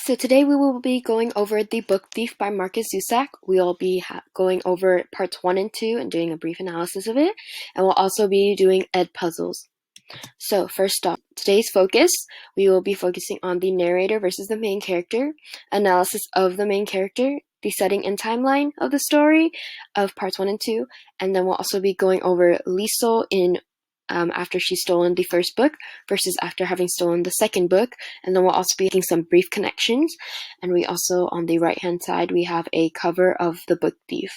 So today we will be going over the book Thief by Markus Zusak. We'll be going over parts 1 and 2 and doing a brief analysis of it. And we'll also be doing EdPuzzles. So first off, today's focus, we will be focusing on the narrator versus the main character, analysis of the main character, the setting and timeline of the story of parts 1 and 2, and then we'll also be going over Liesel in after she's stolen the first book versus after having stolen the second book, and then we'll also be making some brief connections. And we also, on the right hand side, we have a cover of the book Thief.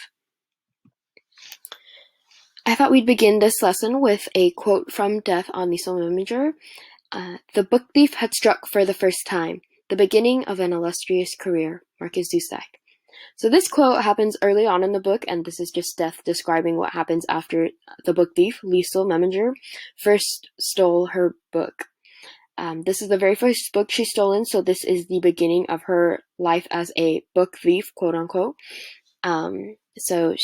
I thought we'd begin this lesson with a quote from Death on Liesel Meminger. The book thief had struck for the first time, the beginning of an illustrious career, Markus Zusak. So this quote happens early on in the book, and this is just Death describing what happens after the book thief, Liesel Meminger, first stole her book. This is the very first book she's stolen, so this is the beginning of her life as a book thief, quote unquote. So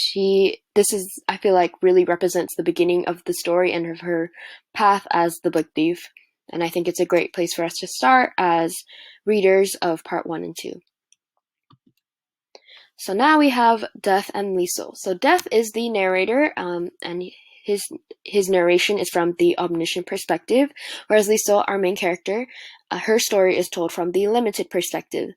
this is, I feel like, really represents the beginning of the story and of her path as the book thief. And I think it's a great place for us to start as readers of part 1 and 2. So now we have Death and Liesel. So Death is the narrator, and his narration is from the omniscient perspective, whereas Liesel, our main character, her story is told from the limited perspective.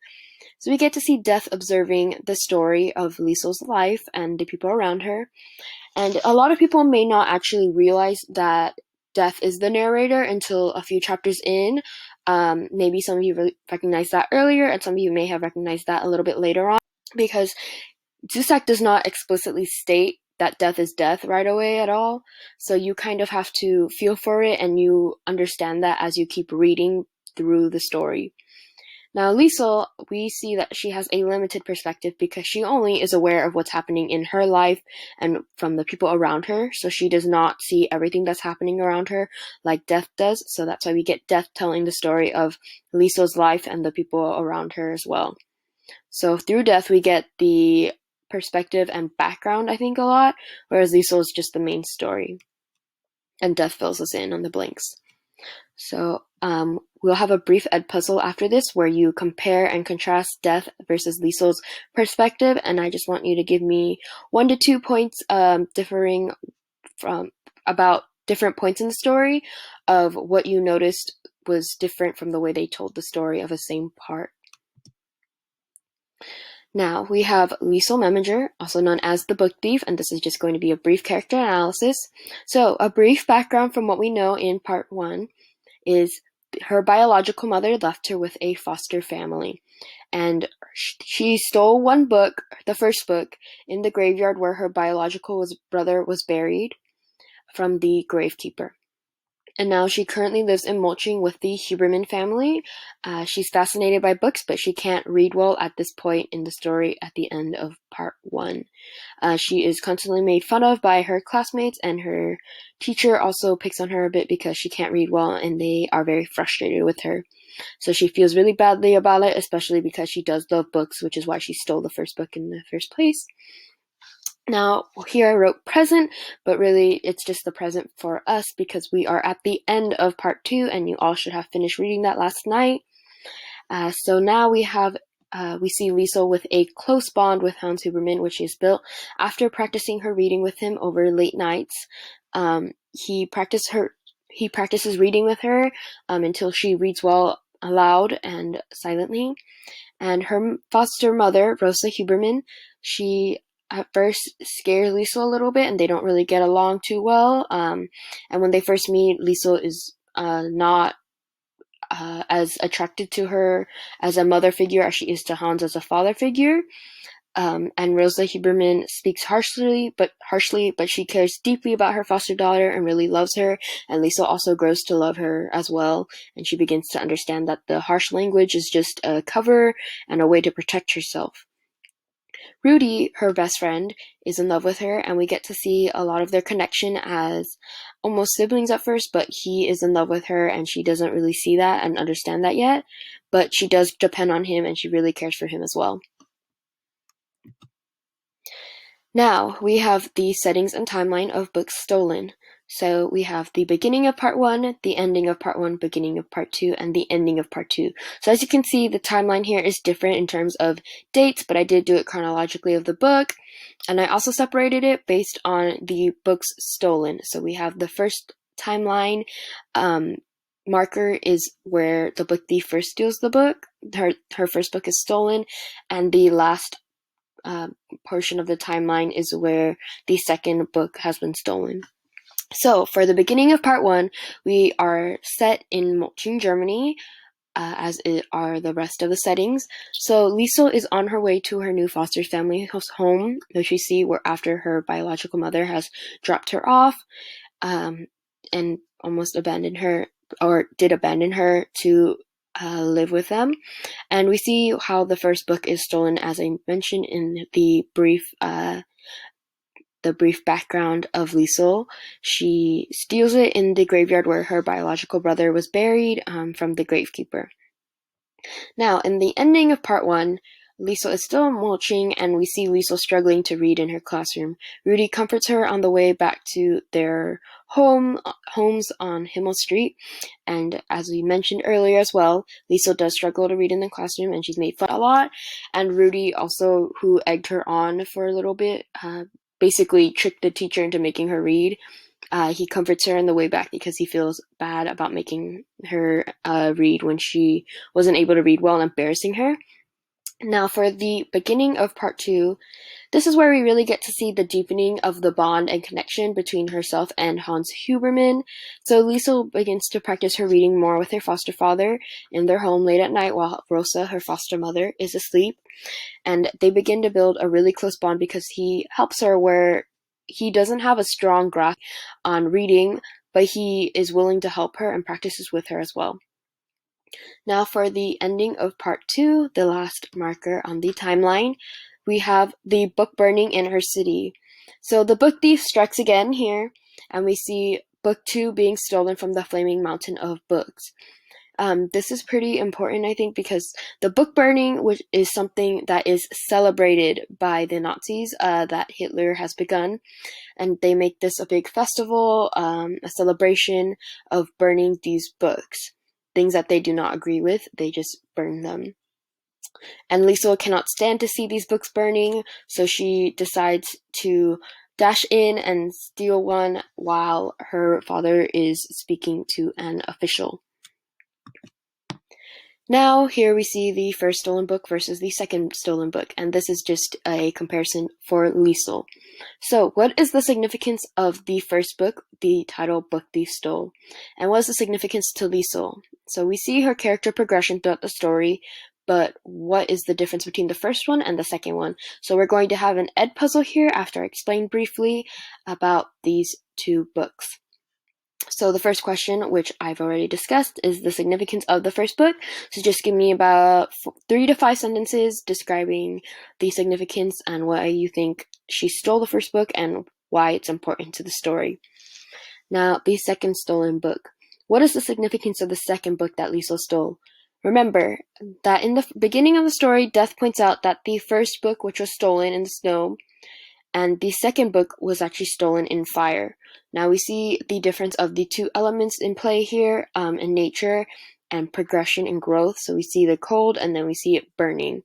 So we get to see Death observing the story of Liesel's life and the people around her. And a lot of people may not actually realize that Death is the narrator until a few chapters in. Maybe some of you recognize that earlier, and some of you may have recognized that a little bit later on, because Zusak does not explicitly state that Death is Death right away at all. So you kind of have to feel for it, and you understand that as you keep reading through the story. Now, Liesel, we see that she has a limited perspective because she only is aware of what's happening in her life and from the people around her. So she does not see everything that's happening around her like Death does. So that's why we get Death telling the story of Liesel's life and the people around her as well. So through Death, we get the perspective and background, I think, a lot, whereas Liesel is just the main story. And Death fills us in on the blanks. So we'll have a brief EdPuzzle after this where you compare and contrast Death versus Liesel's perspective, and I just want you to give me 1 to 2 points differing from about different points in the story of what you noticed was different from the way they told the story of the same part. Now, we have Liesel Meminger, also known as the book thief, and this is just going to be a brief character analysis. So, a brief background from what we know in part 1 is her biological mother left her with a foster family, and she stole one book, the first book, in the graveyard where her biological brother was buried from the gravekeeper. And now she currently lives in Mulching with the Huberman family. She's fascinated by books, but she can't read well at this point in the story at the end of part 1. She is constantly made fun of by her classmates, and her teacher also picks on her a bit because she can't read well, and they are very frustrated with her. So she feels really badly about it, especially because she does love books, which is why she stole the first book in the first place. Now, here I wrote present, but really it's just the present for us because we are at the end of part 2, and you all should have finished reading that last night. So now we see Liesel with a close bond with Hans Huberman, which she has built after practicing her reading with him over late nights. He practices reading with her until she reads well aloud and silently. And her foster mother, Rosa Huberman, she at first scares Liesel a little bit, and they don't really get along too well. And when they first meet, Liesel is not as attracted to her as a mother figure as she is to Hans as a father figure. And Rosa Huberman speaks harshly, but she cares deeply about her foster daughter and really loves her. And Liesel also grows to love her as well, and she begins to understand that the harsh language is just a cover and a way to protect herself. Rudy, her best friend, is in love with her, and we get to see a lot of their connection as almost siblings at first, but he is in love with her, and she doesn't really see that and understand that yet, but she does depend on him, and she really cares for him as well. Now, we have the settings and timeline of books stolen. So we have the beginning of part 1, the ending of part 1, beginning of part 2, and the ending of part 2. So as you can see, the timeline here is different in terms of dates, but I did do it chronologically of the book. And I also separated it based on the books stolen. So we have the first timeline marker is where the book thief first steals the book. Her first book is stolen, and the last portion of the timeline is where the second book has been stolen. So for the beginning of part 1, we are set in Mulching, Germany, as are the rest of the settings. So Liesel is on her way to her new foster family home, which we see where after her biological mother has dropped her off and almost abandoned her, or did abandon her to live with them. And we see how the first book is stolen, as I mentioned in the brief background of Liesel. She steals it in the graveyard where her biological brother was buried from the gravekeeper. Now, in the ending of part 1, Liesel is still mulching, and we see Liesel struggling to read in her classroom. Rudy comforts her on the way back to their homes on Himmel Street, and as we mentioned earlier as well, Liesel does struggle to read in the classroom, and she's made fun a lot, and Rudy also, who egged her on for a little bit, basically tricked the teacher into making her read. He comforts her on the way back because he feels bad about making her read when she wasn't able to read well and embarrassing her. Now, for the beginning of part 2, this is where we really get to see the deepening of the bond and connection between herself and Hans Huberman. So Liesel begins to practice her reading more with her foster father in their home late at night while Rosa, her foster mother, is asleep. And they begin to build a really close bond because he helps her where he doesn't have a strong grasp on reading, but he is willing to help her and practices with her as well. Now for the ending of part 2, the last marker on the timeline, we have the book burning in her city. So the book thief strikes again here, and we see book 2 being stolen from the flaming mountain of books. This is pretty important, I think, because the book burning, which is something that is celebrated by the Nazis, that Hitler has begun, and they make this a big festival, a celebration of burning these books. Things that they do not agree with, they just burn them. And Liesel cannot stand to see these books burning, so she decides to dash in and steal one while her father is speaking to an official. Now, here we see the first stolen book versus the second stolen book, and this is just a comparison for Liesel. So, what is the significance of the first book, the title Book Thief Stole? And what is the significance to Liesel? So, we see her character progression throughout the story, but what is the difference between the first one and the second one? So, we're going to have an EdPuzzle here after I explain briefly about these two books. So the first question, which I've already discussed, is the significance of the first book. So just give me about 3 to 5 sentences describing the significance and why you think she stole the first book and why it's important to the story. Now, the second stolen book. What is the significance of the second book that Liesel stole? Remember that in the beginning of the story, Death points out that the first book, which was stolen in the snow, and the second book was actually stolen in fire. Now we see the difference of the two elements in play here in nature and progression and growth. So we see the cold and then we see it burning.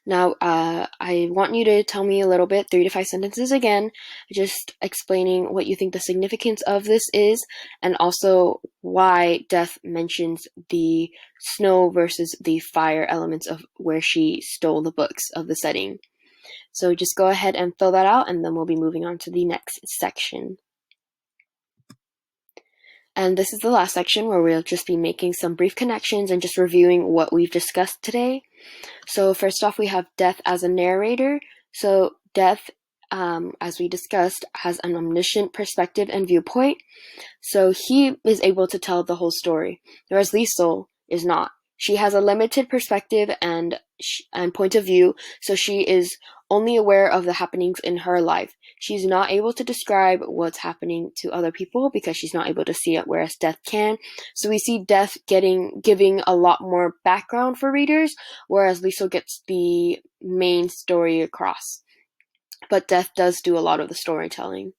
Now I want you to tell me a little bit, 3 to 5 sentences again, just explaining what you think the significance of this is and also why Death mentions the snow versus the fire elements of where she stole the books of the setting. So just go ahead and fill that out, and then we'll be moving on to the next section. And this is the last section where we'll just be making some brief connections and just reviewing what we've discussed today. So first off, we have Death as a narrator. So Death, as we discussed, has an omniscient perspective and viewpoint. So he is able to tell the whole story, whereas Liesel is not. She has a limited perspective and point of view, so she is only aware of the happenings in her life. She's not able to describe what's happening to other people because she's not able to see it, whereas Death can. So we see Death giving a lot more background for readers, whereas Liesel gets the main story across. But Death does do a lot of the storytelling.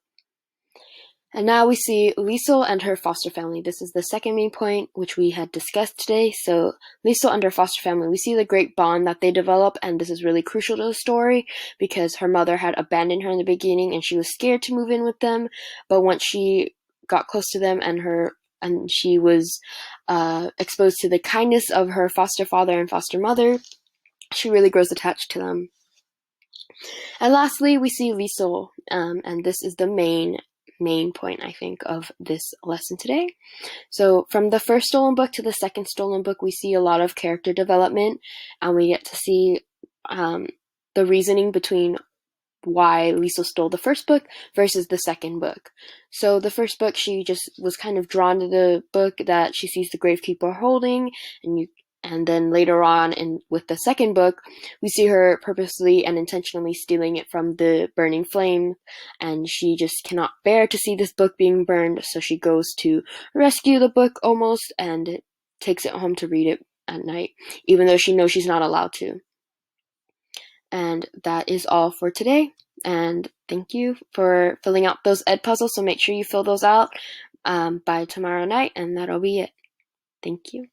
And now we see Liesel and her foster family. This is the second main point, which we had discussed today. So Liesel and her foster family, we see the great bond that they develop, and this is really crucial to the story because her mother had abandoned her in the beginning and she was scared to move in with them. But once she got close to them and she was exposed to the kindness of her foster father and foster mother, she really grows attached to them. And lastly, we see Liesel, and this is the main point, I think, of this lesson today. So from the first stolen book to the second stolen book, we see a lot of character development, and we get to see the reasoning between why Liesel stole the first book versus the second book. So the first book, she just was kind of drawn to the book that she sees the gravekeeper holding, and then later on with the second book, we see her purposely and intentionally stealing it from the burning flame, and she just cannot bear to see this book being burned, so she goes to rescue the book almost and takes it home to read it at night, even though she knows she's not allowed to. And that is all for today. And thank you for filling out those EdPuzzles. So make sure you fill those out by tomorrow night, and that'll be it. Thank you.